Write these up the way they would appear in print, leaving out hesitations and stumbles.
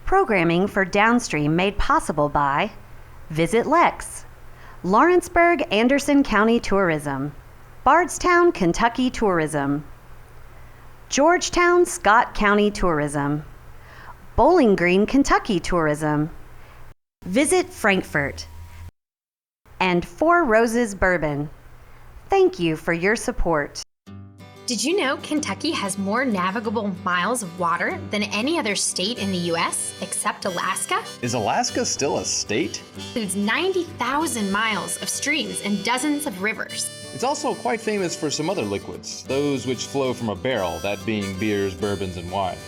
Programming for Downstream made possible by Visit Lex, Lawrenceburg Anderson County Tourism, Bardstown, Kentucky Tourism, Georgetown, Scott County Tourism, Bowling Green, Kentucky Tourism, Visit Frankfurt, and Four Roses Bourbon. Thank you for your support. Did you know Kentucky has more navigable miles of water than any other state in the U.S. except Alaska? Is Alaska still a state? It includes 90,000 miles of streams and dozens of rivers. It's also quite famous for some other liquids, those which flow from a barrel, that being beers, bourbons, and wine.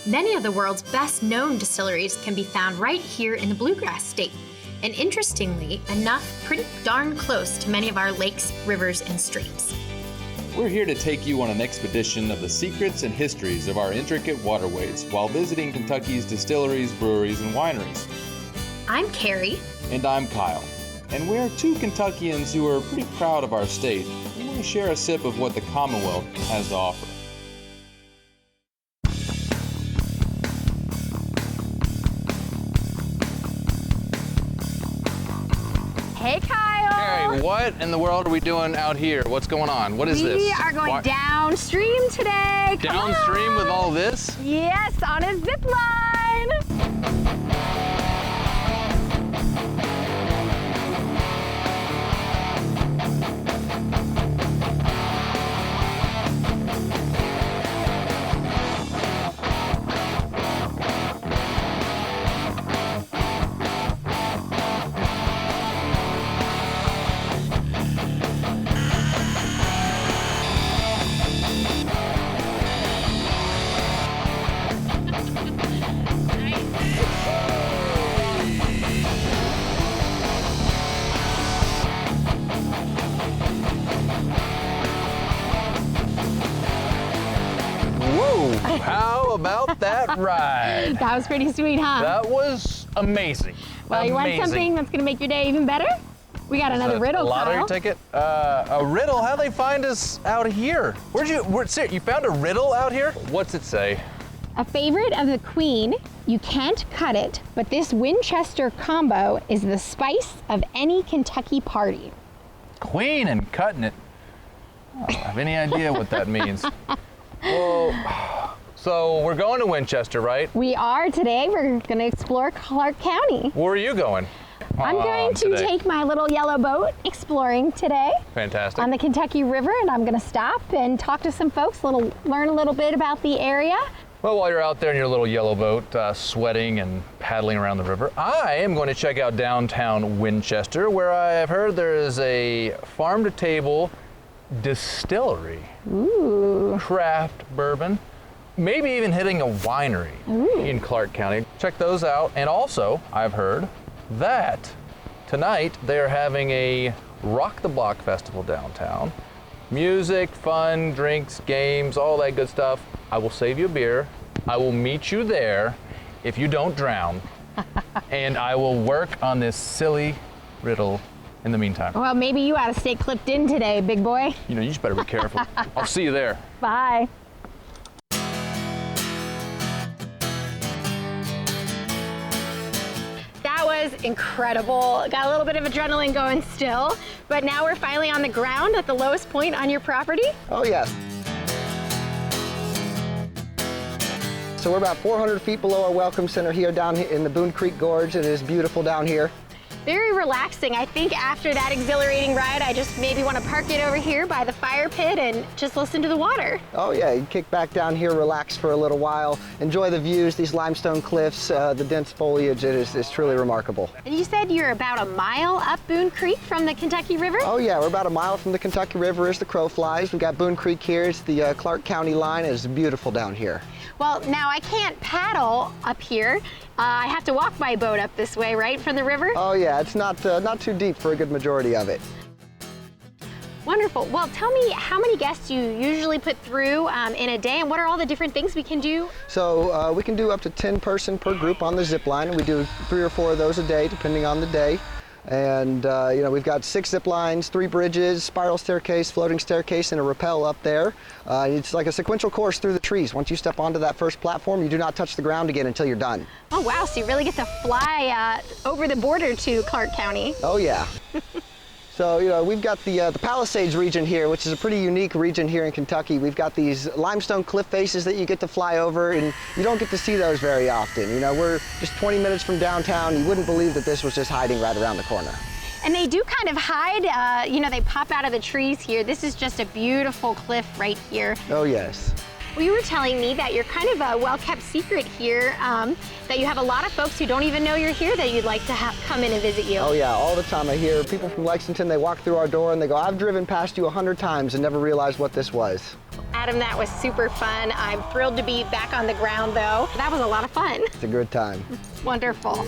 Many of the world's best-known distilleries can be found right here in the Bluegrass State, and interestingly enough, pretty darn close to many of our lakes, rivers, and streams. We're here to take you on an expedition of the secrets and histories of our intricate waterways while visiting Kentucky's distilleries, breweries, and wineries. I'm Carrie. And I'm Kyle. And we're two Kentuckians who are pretty proud of our state and want to share a sip of what the Commonwealth has to offer. Hey, Kyle. Carrie, what in the world are we doing out here? What's going on? What is this? We are going downstream today. Downstream with all this? Yes, on a zip line. How about that ride? That was pretty sweet, huh? That was amazing. Well, you want something that's gonna make your day even better? We got another riddle, a lottery Kyle. ticket? A riddle? How'd they find us out here? You found a riddle out here? What's it say? A favorite of the Queen, you can't cut it, but this Winchester combo is the spice of any Kentucky party. Queen and cutting it. I don't have any idea what that means. Well, so we're going to Winchester, right? We are today. We're gonna explore Clark County. Where are you going? I'm going to take my little yellow boat exploring today. Fantastic. On the Kentucky River, and I'm gonna stop and talk to some folks, learn a little bit about the area. Well, while you're out there in your little yellow boat, sweating and paddling around the river, I am going to check out downtown Winchester, where I have heard there is a farm-to-table distillery. Ooh. Craft bourbon. Maybe even hitting a winery in Clark County. Check those out. And also, I've heard that tonight they are having a Rock the Block festival downtown. Music, fun, drinks, games, all that good stuff. I will save you a beer. I will meet you there if you don't drown. And I will work on this silly riddle in the meantime. Well, maybe you ought to stay clipped in today, big boy. You know, you just better be careful. I'll see you there. Bye. That was incredible. Got a little bit of adrenaline going still, but now we're finally on the ground at the lowest point on your property. Oh, yes. So we're about 400 feet below our welcome center here down in the Boone Creek Gorge. It is beautiful down here. Very relaxing. I think after that exhilarating ride, I just maybe want to park it over here by the fire pit and just listen to the water. Oh yeah, you kick back down here, relax for a little while, enjoy the views, these limestone cliffs, the dense foliage. It is truly remarkable. And you said you're about a mile up Boone Creek from the Kentucky River? Oh yeah, we're about a mile from the Kentucky River as the crow flies. We've got Boone Creek here. It's the Clark County line. It's beautiful down here. Well, now I can't paddle up here. I have to walk my boat up this way, right, from the river? Oh yeah, it's not too deep for a good majority of it. Wonderful. Well, tell me how many guests you usually put through in a day, and what are all the different things we can do? So we can do up to 10 person per group on the zip line, and we do 3 or 4 of those a day, depending on the day. And you know, we've got 6 zip lines, 3 bridges, spiral staircase, floating staircase, and a rappel up there. It's like a sequential course through the trees. Once you step onto that first platform, you do not touch the ground again until you're done. Oh wow, so you really get to fly over the border to Clark County. Oh yeah. So, you know, we've got the Palisades region here, which is a pretty unique region here in Kentucky. We've got these limestone cliff faces that you get to fly over, and you don't get to see those very often. You know, we're just 20 minutes from downtown. You wouldn't believe that this was just hiding right around the corner. And they do kind of hide, you know, they pop out of the trees here. This is just a beautiful cliff right here. Oh, yes. Well, you were telling me that you're kind of a well-kept secret here, that you have a lot of folks who don't even know you're here that you'd like to come in and visit you. Oh yeah, all the time I hear people from Lexington, they walk through our door and they go, I've driven past you 100 times and never realized what this was. Adam, that was super fun. I'm thrilled to be back on the ground though. That was a lot of fun. It's a good time. Wonderful.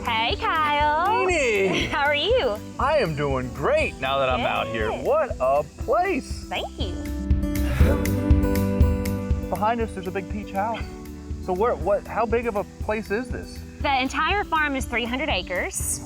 Hey, Kyle. Jeannie! How are you? I am doing great now that I'm out here. Good. What a place! Thank you. Behind us, there's a big peach house. So how big of a place is this? The entire farm is 300 acres,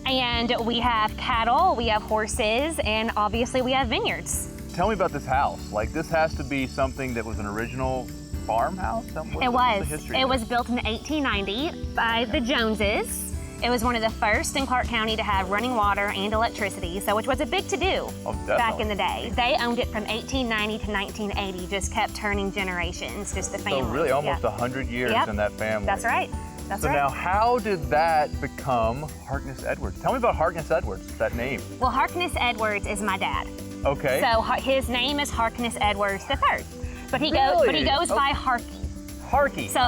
and we have cattle, we have horses, and obviously we have vineyards. Tell me about this house. Like, this has to be something that was an original farmhouse? It was built in 1890 by the Joneses. It was one of the first in Clark County to have running water and electricity, which was a big to-do back in the day. They owned it from 1890 to 1980, just kept turning generations, just the family. So really almost 100 years in that family. That's right. That's right. Now, how did that become Harkness Edwards? Tell me about Harkness Edwards, that name. Well, Harkness Edwards is my dad. Okay. So his name is Harkness Edwards III, but he goes by Harky. Harky. So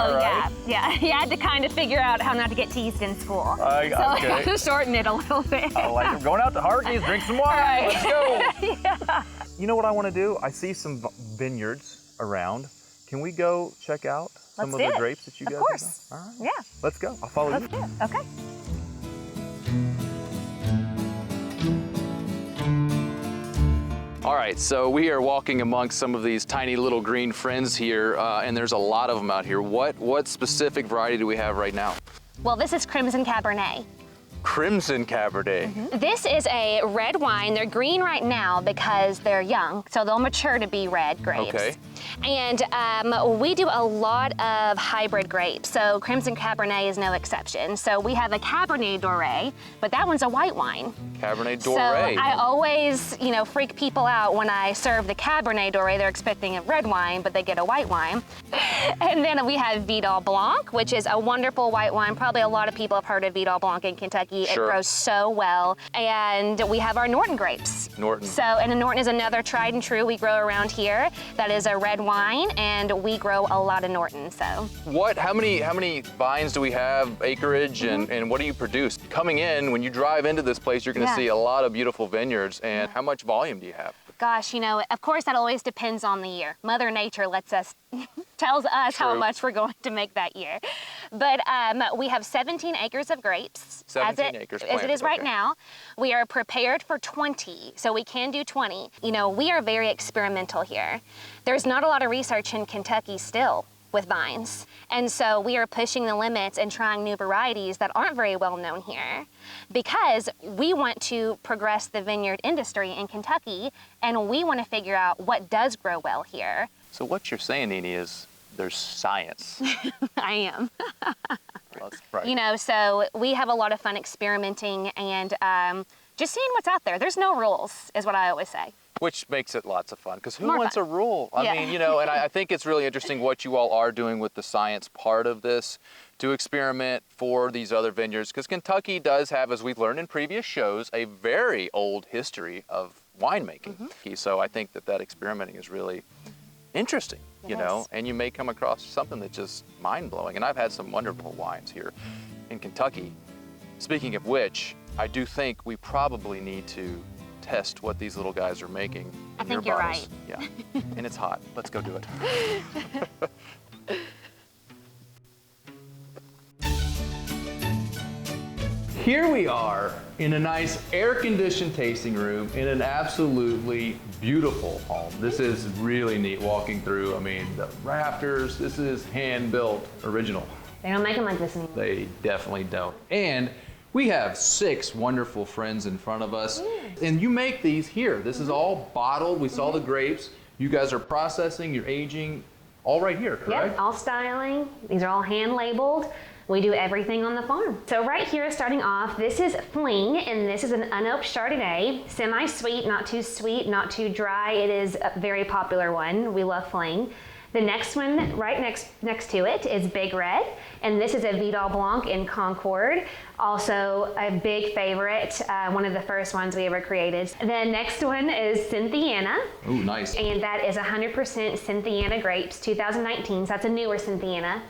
yeah, he had to kind of figure out how not to get teased in school. So I had to shorten it a little bit. I like it. Going out to Harky's, drink some wine. Right. Let's go. Yeah. You know what I want to do? I see some vineyards around. Can we go check out some of the grapes that you guys have? Of course. All right. Yeah. Let's go. I'll follow you. Let's do it. Okay. All right, so we are walking amongst some of these tiny little green friends here, and there's a lot of them out here. What specific variety do we have right now? Well, this is Crimson Cabernet. Crimson Cabernet. Mm-hmm. This is a red wine. They're green right now because they're young, so they'll mature to be red grapes. Okay. And we do a lot of hybrid grapes, so Crimson Cabernet is no exception. So we have a Cabernet Doré, but that one's a white wine. Cabernet Doré. So I always, freak people out when I serve the Cabernet Doré. They're expecting a red wine, but they get a white wine. And then we have Vidal Blanc, which is a wonderful white wine. Probably a lot of people have heard of Vidal Blanc in Kentucky. Sure. It grows so well. And we have our Norton grapes. Norton. So, and Norton is another tried and true we grow around here. That is a red wine, and we grow a lot of Norton, so. How many vines do we have, acreage, and what do you produce? Coming in, when you drive into this place, you're gonna see a lot of beautiful vineyards, and how much volume do you have? Gosh, of course that always depends on the year. Mother Nature tells us how much we're going to make that year. But we have 17 acres of grapes. 17 acres planted, as it is right now. We are prepared for 20, so we can do 20. We are very experimental here. There's not a lot of research in Kentucky still with vines. And so we are pushing the limits and trying new varieties that aren't very well known here because we want to progress the vineyard industry in Kentucky, and we want to figure out what does grow well here. So what you're saying, Nini, is there's science. I am. That's right. So we have a lot of fun experimenting and just seeing what's out there. There's no rules, is what I always say. Which makes it lots of fun, because who More wants fun. a rule? I mean, and I think it's really interesting what you all are doing with the science part of this to experiment for these other vineyards, because Kentucky does have, as we've learned in previous shows, a very old history of winemaking. So I think that experimenting is really interesting, and you may come across something that's just mind-blowing. And I've had some wonderful wines here in Kentucky. Speaking of which, I do think we probably need to test what these little guys are making. I think you're right. Yeah, and it's hot. Let's go do it. here we are in a nice air-conditioned tasting room in an absolutely beautiful home. This is really neat walking through. I mean, the rafters, this is hand-built, original. They don't make them like this anymore. They definitely don't. And we have 6 wonderful friends in front of us. And you make these here. This is all bottled. We saw the grapes. You guys are processing, you're aging, all right here, correct? Yep, all styling. These are all hand labeled. We do everything on the farm. So right here, starting off, this is Fling, and this is an unoaked Chardonnay. Semi-sweet, not too sweet, not too dry. It is a very popular one. We love Fling. The next one, right next to it, is Big Red, and this is a Vidal Blanc in Concord. Also a big favorite, one of the first ones we ever created. The next one is Cynthiana. Ooh, nice. And that is 100% Cynthiana grapes, 2019, so that's a newer Cynthiana.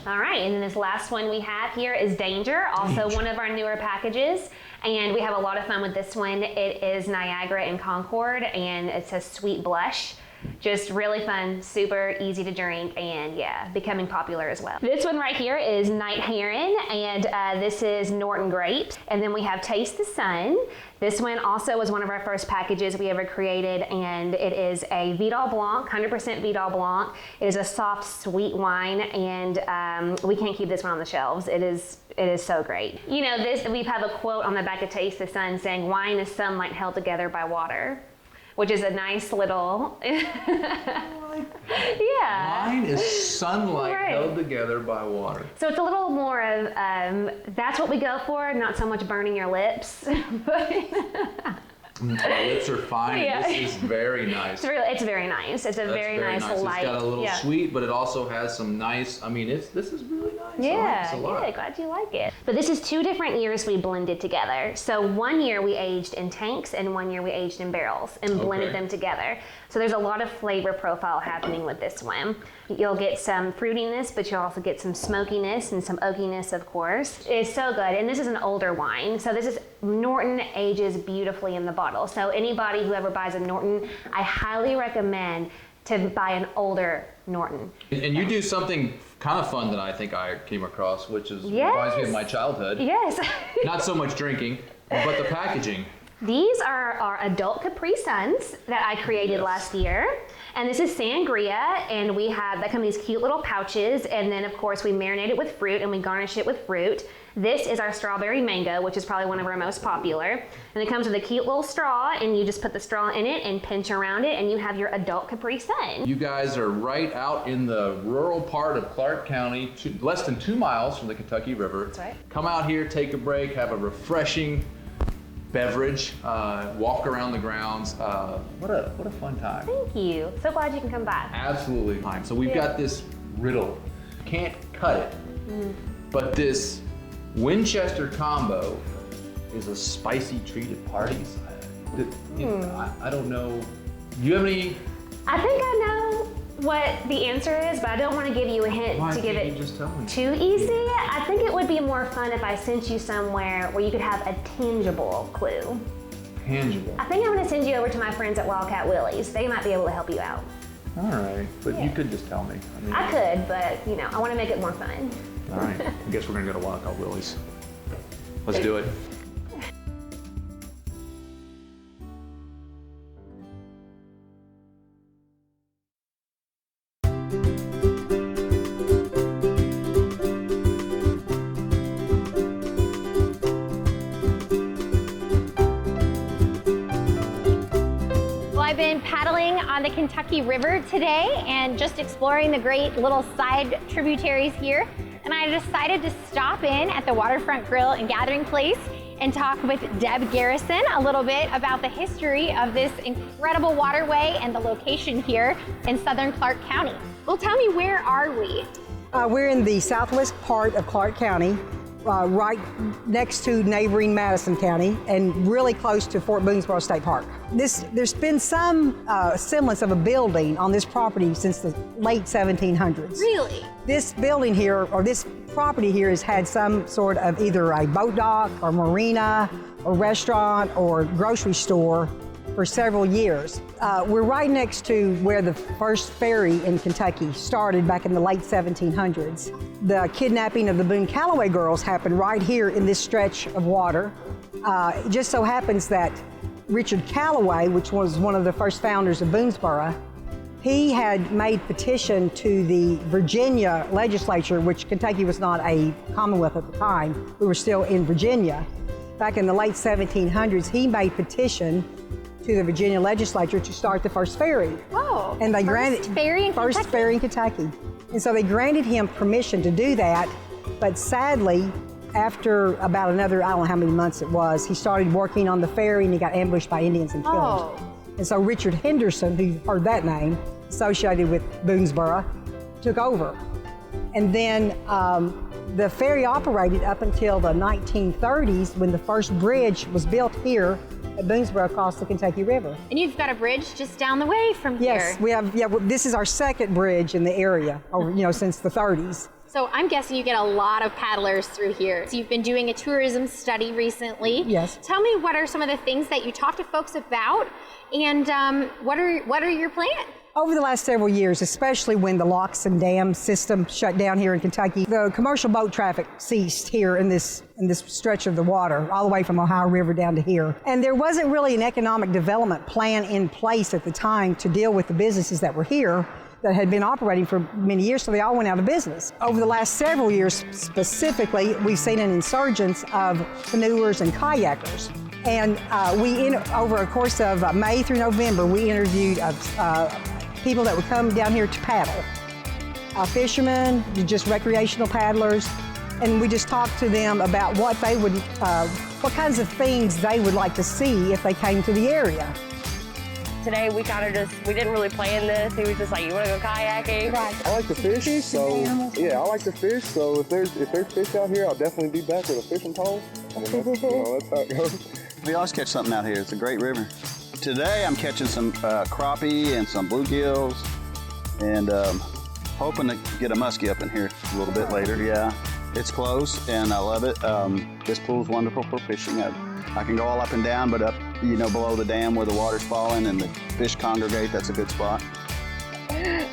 All right, and then this last one we have here is Danger, also one of our newer packages. And we have a lot of fun with this one. It is Niagara in Concord, and it's a sweet blush. Just really fun, super easy to drink, and yeah, becoming popular as well. This one right here is Night Heron, and this is Norton grapes. And then we have Taste the Sun. This one also was one of our first packages we ever created, and it is a Vidal Blanc, 100% Vidal Blanc. It is a soft, sweet wine, and we can't keep this one on the shelves. It is so great. You know, we have a quote on the back of Taste the Sun saying, "Wine is sunlight held together by water," which is a nice little, yeah. Wine is sunlight Right. held together by water. So it's a little more of, that's what we go for, not so much burning your lips. My lips are fine. Yeah. This is very nice. It's very nice. It's a That's very nice light. It's got a little yeah. sweet, but it also has some nice, I mean, this is really nice. I like Yeah, this a lot. good. Glad you like it. But this is 2 different years we blended together. So 1 year we aged in tanks and 1 year we aged in barrels and blended them together. So there's a lot of flavor profile happening with this one. You'll get some fruitiness, but you'll also get some smokiness and some oakiness, of course. It's so good. And this is an older wine. So this is Norton ages beautifully in the bottle. So anybody who ever buys a Norton, I highly recommend to buy an older Norton. And you do something kind of fun that I think I came across, which is Yes. reminds me of my childhood. Yes. Not so much drinking, but the packaging. These are our adult Capri Suns that I created last year. And this is sangria, and that come in these cute little pouches, and then of course we marinate it with fruit and we garnish it with fruit. This is our strawberry mango, which is probably one of our most popular. And it comes with a cute little straw, and you just put the straw in it and pinch around it, and you have your adult Capri Sun. You guys are right out in the rural part of Clark County, less than 2 miles from the Kentucky River. That's right. Come out here, take a break, have a refreshing beverage, walk around the grounds. What a fun time. Thank you. So glad you can come by. Absolutely fine. So we've got this riddle. Can't cut it, but this Winchester combo is a spicy treat at parties. I don't know. Do you have any? I think I know what the answer is, but I don't want to give you a hint Why to give can't it you just tell me? too easy. I think it would be more fun if I sent you somewhere where you could have a tangible clue. Tangible. I think I'm going to send you over to my friends at Wildcat Willy's. They might be able to help you out. All right, but you could just tell me. I mean, I could, but I want to make it more fun. All right, I guess we're gonna go to Wildcat Willy's. Let's do it. I've been paddling on the Kentucky River today and just exploring the great little side tributaries here. And I decided to stop in at the Waterfront Grill and Gathering Place and talk with Deb Garrison a little bit about the history of this incredible waterway and the location here in southern Clark County. Well, tell me, where are we? We're in the southwest part of Clark County, right next to neighboring Madison County and really close to Fort Boonesborough State Park. There's been some semblance of a building on this property since the late 1700s. Really? This building here, or this property here, has had some sort of either a boat dock or marina or restaurant or grocery store for several years. We're right next to where the first ferry in Kentucky started back in the late 1700s. The kidnapping of the Boone Calloway girls happened right here in this stretch of water. It just so happens that Richard Calloway, which was one of the first founders of Boonesboro, he had made petition to the Virginia legislature, which Kentucky was not a commonwealth at the time. We were still in Virginia. Back in the late 1700s, he made petition to the Virginia legislature to start the first ferry. Oh, and they first ferry in first Kentucky? ferry in Kentucky. And so they granted him permission to do that, but sadly, after about another, I don't know how many months it was, he started working on the ferry and he got ambushed by Indians and killed. Oh. And so Richard Henderson, who heard that name, associated with Boonesboro, took over. And then the ferry operated up until the 1930s when the first bridge was built here at Boonesboro across the Kentucky River. And you've got a bridge just down the way from Yes, here. we have. Yeah, this is our second bridge in the area, since the 30s. So I'm guessing you get a lot of paddlers through here. So you've been doing a tourism study recently. Yes. Tell me, what are some of the things that you talk to folks about, and what are your plans? Over the last several years, especially when the locks and dams system shut down here in Kentucky, the commercial boat traffic ceased here in this stretch of the water, all the way from Ohio River down to here. And there wasn't really an economic development plan in place at the time to deal with the businesses that were here that had been operating for many years, so they all went out of business. Over the last several years specifically, we've seen an insurgence of canoers and kayakers. And over a course of May through November, we interviewed people that would come down here to paddle. Fishermen, just recreational paddlers, and we just talked to them about what kinds of things they would like to see if they came to the area. Today we didn't really plan this. He was just like, you want to go kayaking? I like to fish, so yeah, I like to fish. So if there's fish out here, I'll definitely be back with a fishing pole. I mean, that's how it goes. We always catch something out here. It's a great river. Today I'm catching some crappie and some bluegills, and hoping to get a muskie up in here a little bit later. Yeah, it's close and I love it. This pool's wonderful for fishing. I can go all up and down, but up, below the dam where the water's falling and the fish congregate, that's a good spot.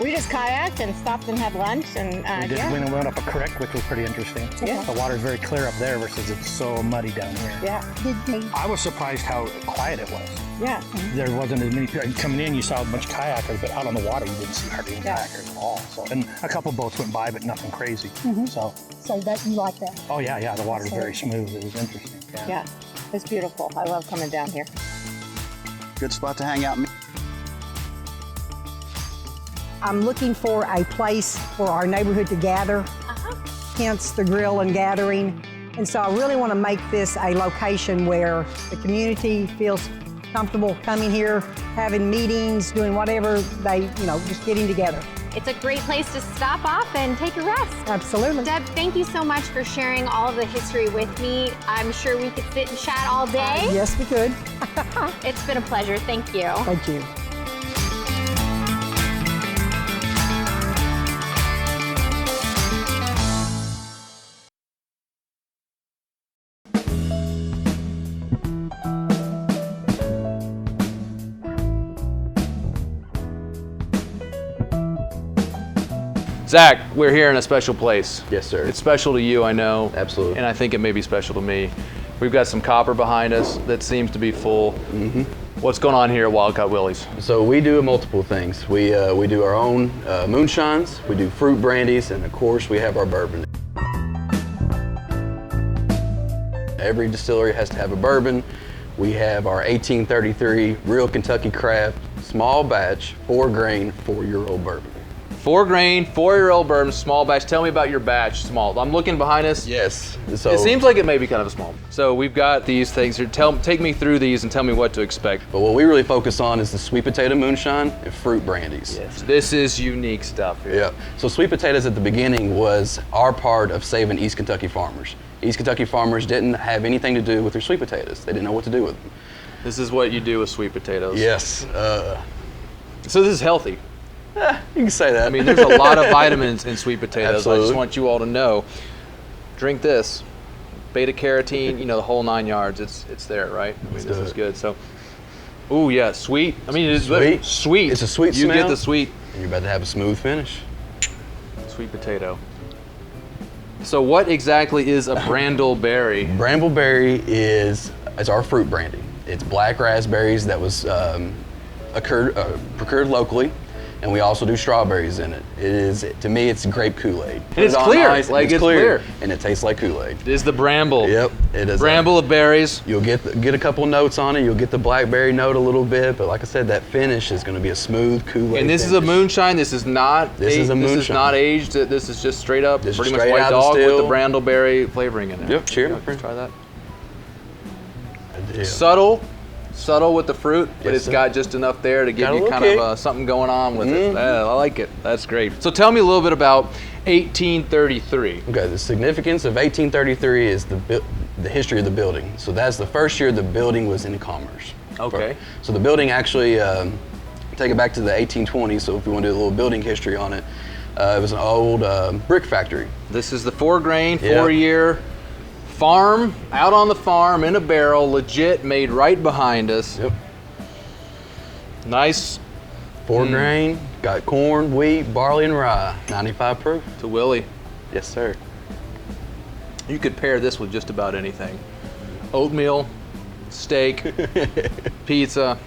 We just kayaked and stopped and had lunch, and we went up a creek, which was pretty interesting. Yeah. The water's very clear up there versus it's so muddy down here. Yeah. I was surprised how quiet it was. Yeah. There wasn't as many people. Coming in, you saw a bunch of kayakers, but out on the water, you didn't see hardly any kayakers at all. So, and a couple boats went by, but nothing crazy. So that you like that? Oh yeah, the water's very smooth. It was interesting. Yeah, it's beautiful. I love coming down here. Good spot to hang out. I'm looking for a place for our neighborhood to gather, hence the grill and gathering. And so I really want to make this a location where the community feels comfortable coming here, having meetings, doing whatever they, just getting together. It's a great place to stop off and take a rest. Absolutely. Deb, thank you so much for sharing all of the history with me. I'm sure we could sit and chat all day. Yes, we could. It's been a pleasure. Thank you. Thank you. Zach, we're here in a special place. Yes, sir. It's special to you, I know. Absolutely. And I think it may be special to me. We've got some copper behind us that seems to be full. Mm-hmm. What's going on here at Wildcat Willie's? So we do multiple things. We do our own moonshines, we do fruit brandies, and of course we have our bourbon. Every distillery has to have a bourbon. We have our 1833 real Kentucky craft, small batch, 4-grain, 4-year-old bourbon. 4-grain, 4-year-old bourbon, small batch. Tell me about your batch, small. I'm looking behind us. Yes. So it seems like it may be kind of a small. So we've got these things here. Take me through these and tell me what to expect. But what we really focus on is the sweet potato moonshine and fruit brandies. Yes. This is unique stuff here. Yeah. So sweet potatoes at the beginning was our part of saving East Kentucky farmers. East Kentucky farmers didn't have anything to do with their sweet potatoes. They didn't know what to do with them. This is what you do with sweet potatoes. Yes. So this is healthy. You can say that. I mean, there's a lot of vitamins in sweet potatoes. Absolutely. I just want you all to know. Drink this. Beta carotene, the whole 9 yards. It's there, right? I mean, this is good. So Ooh, yeah, sweet. I mean, it's Sweet. sweet. It's a sweet You smell. get the sweet. And you're about to have a smooth finish. Sweet potato. So what exactly is a brambleberry? Brambleberry is our fruit brandy. It's black raspberries that was procured locally, and we also do strawberries in it. It is, to me, it's grape Kool-Aid. And it's clear, like it's clear. And it tastes like Kool-Aid. It is the bramble. Yep, it is. Bramble of berries. You'll get a couple notes on it. You'll get the blackberry note a little bit, but like I said, that finish is going to be a smooth Kool-Aid. And this is a moonshine. This is not. This is a moonshine. This is not aged. This is just straight up, This is pretty much straight white out of the dog with still. the brambleberry flavoring in it. Yep, cheers, my Let's friend. try that. Yeah. Subtle with the fruit, but Yes, it's sir. got just enough there to give Got a you little kind kick. of something going on with it. I like it. That's great. So tell me a little bit about 1833. Okay, the significance of 1833 is the history of the building. So that's the first year the building was in commerce. Okay. So the building actually, take it back to the 1820s, so if you want to do a little building history on it, it was an old brick factory. This is the 4-grain, Yep. 4-year farm, out on the farm in a barrel, legit, made right behind us. Yep. Nice 4-grain, got corn, wheat, barley, and rye, 95 proof. to Willy. Yes, sir. You could pair this with just about anything. Oatmeal, steak, pizza,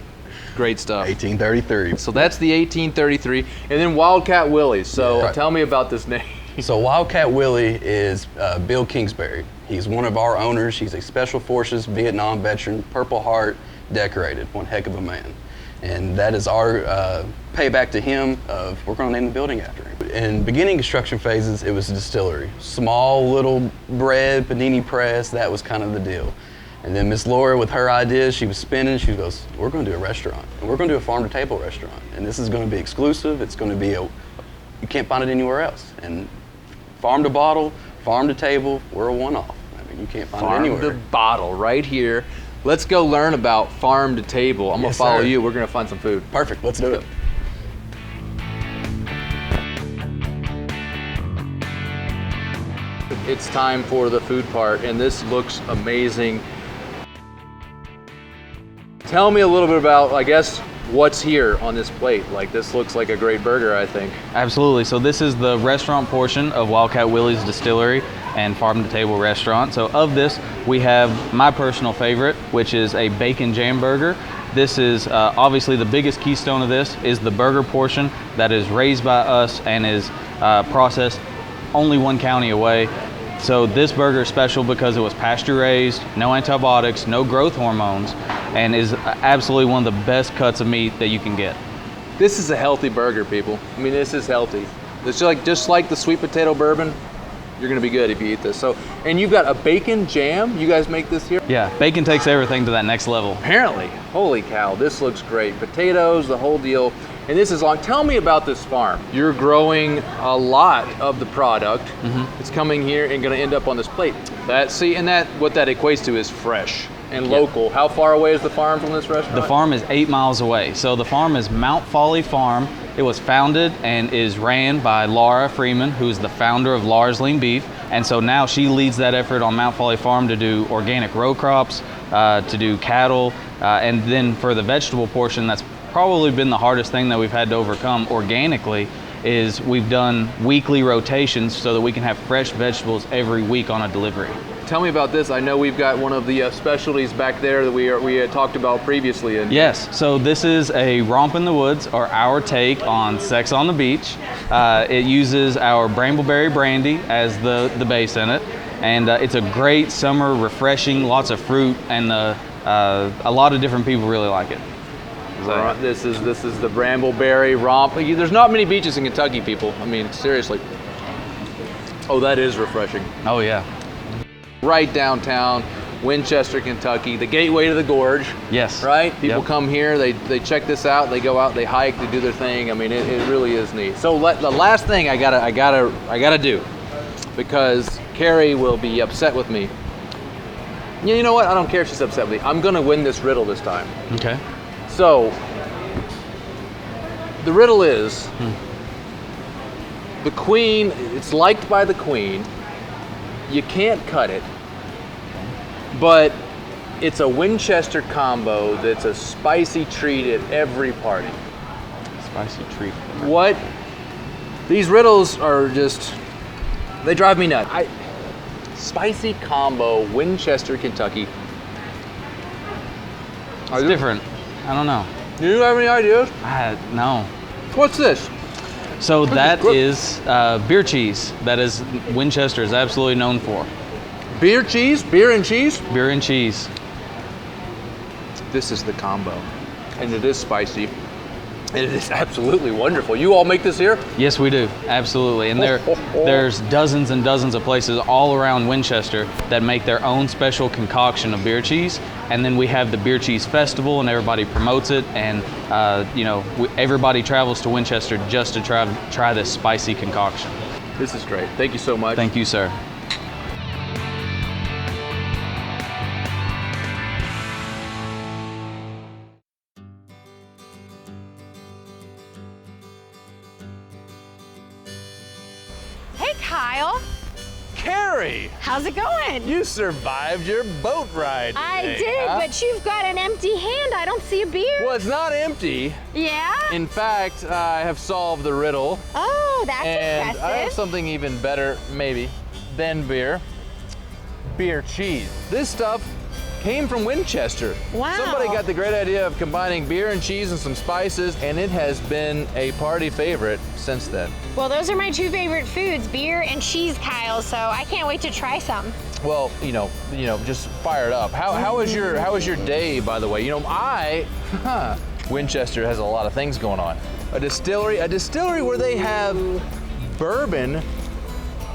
great stuff. 1833. So that's the 1833, and then Wildcat Willy. So Yeah. tell me about this name. So Wildcat Willy is Bill Kingsbury. He's one of our owners. He's a Special Forces Vietnam veteran, Purple Heart decorated, one heck of a man. And that is our payback to him of we're going to name the building after him. In beginning construction phases, it was a distillery. Small little bread, panini press, that was kind of the deal. And then Miss Laura, with her ideas, she was spinning, she goes, we're going to do a restaurant. And we're going to do a farm-to-table restaurant. And this is going to be exclusive. It's going to be you can't find it anywhere else. And farm to bottle, farm to table, we're a one-off. I mean, you can't find it anywhere. Farm to bottle, right here. Let's go learn about farm to table. I'm gonna Yes, follow sir. you. We're gonna find some food. Perfect, let's do it. It's time for the food part, and this looks amazing. Tell me a little bit about, I guess, what's here on this plate. Like, this looks like a great burger, I think. Absolutely. So this is the restaurant portion of Wildcat Willy's Distillery and Farm to Table restaurant. So of this, we have my personal favorite, which is a bacon jam burger. This is obviously the biggest keystone of this is the burger portion that is raised by us and is processed only one county away. So this burger is special because it was pasture raised, no antibiotics, no growth hormones, and is absolutely one of the best cuts of meat that you can get. This is a healthy burger, people. I mean, this is healthy. It's just like the sweet potato bourbon. You're gonna be good if you eat this. So, and you've got a bacon jam. You guys make this here? Yeah, bacon takes everything to that next level. Apparently. Holy cow, this looks great. Potatoes, the whole deal. And this is long. Tell me about this farm. You're growing a lot of the product. It's coming here and gonna end up on this plate. What that equates to is fresh and local. How far away is the farm from this restaurant? The farm is 8 miles away. So the farm is Mount Folly Farm. It was founded and is ran by Laura Freeman, who's the founder of Laura's Lean Beef. And so now she leads that effort on Mount Folly Farm to do organic row crops, to do cattle, and then for the vegetable portion, that's probably been the hardest thing that we've had to overcome organically, is we've done weekly rotations so that we can have fresh vegetables every week on a delivery. Tell me about this. I know we've got one of the specialties back there that we had talked about previously. Yes, so this is a Romp in the Woods, or our take on Sex on the Beach. It uses our Brambleberry brandy as the base in it, and it's a great summer, refreshing, lots of fruit, and a lot of different people really like it. So. This is the Brambleberry Romp. There's not many beaches in Kentucky, people. I mean, seriously. Oh, that is refreshing. Oh yeah. Right downtown, Winchester, Kentucky, the gateway to the Gorge. Yes. Right? People come here, they check this out, they go out, they hike, they do their thing. I mean, it really is neat. So the last thing I gotta do, because Carrie will be upset with me. You know what? I don't care if she's upset with me. I'm gonna win this riddle this time. Okay. So the riddle is the queen. It's liked by the queen. You can't cut it, but It's a Winchester combo that's a spicy treat at every party. Spicy treat. What? These riddles are just, they drive me nuts. Spicy combo, Winchester, Kentucky. It's different. I don't know. Do you have any ideas? No. What's this? So that is beer cheese. That is Winchester is absolutely known for. Beer cheese? Beer and cheese? Beer and cheese. This is the combo. And it is spicy. And it is absolutely wonderful. You all make this here? Yes, we do. Absolutely. And there's dozens and dozens of places all around Winchester that make their own special concoction of beer cheese. And then we have the Beer Cheese Festival, and everybody promotes it. And, everybody travels to Winchester just to try this spicy concoction. This is great. Thank you so much. Thank you, sir. Hey, Kyle. Carrie! How's it going? You survived your boat ride I today, did, huh? but you've got an empty hand. I don't see a beer. Well, it's not empty. Yeah? In fact, I have solved the riddle. Oh, that's and impressive. I have something even better, maybe, than beer. Beer cheese. This stuff came from Winchester. Wow. Somebody got the great idea of combining beer and cheese and some spices, and it has been a party favorite since then. Well, those are my two favorite foods, beer and cheese, Kyle, so I can't wait to try some. Well, just fire it up. How was your day, by the way? Winchester has a lot of things going on. A distillery where they have bourbon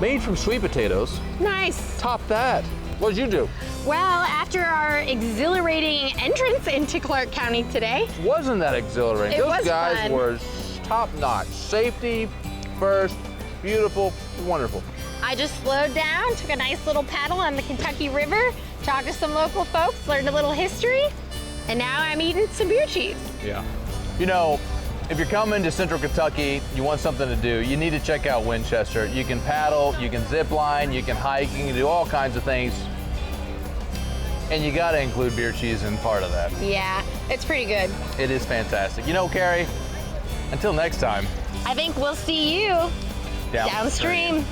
made from sweet potatoes. Nice. Top that. What did you do? Well, after our exhilarating entrance into Clark County today. Wasn't that exhilarating? Those guys fun. were top notch. Safety first, beautiful, wonderful. I just slowed down, took a nice little paddle on the Kentucky River, talked to some local folks, learned a little history, and now I'm eating some beer cheese. Yeah. If you're coming to Central Kentucky, you want something to do, you need to check out Winchester. You can paddle, you can zip line, you can hike, you can do all kinds of things. And you gotta include beer cheese in part of that. Yeah, it's pretty good. It is fantastic. Carrie, until next time. I think we'll see you downstream.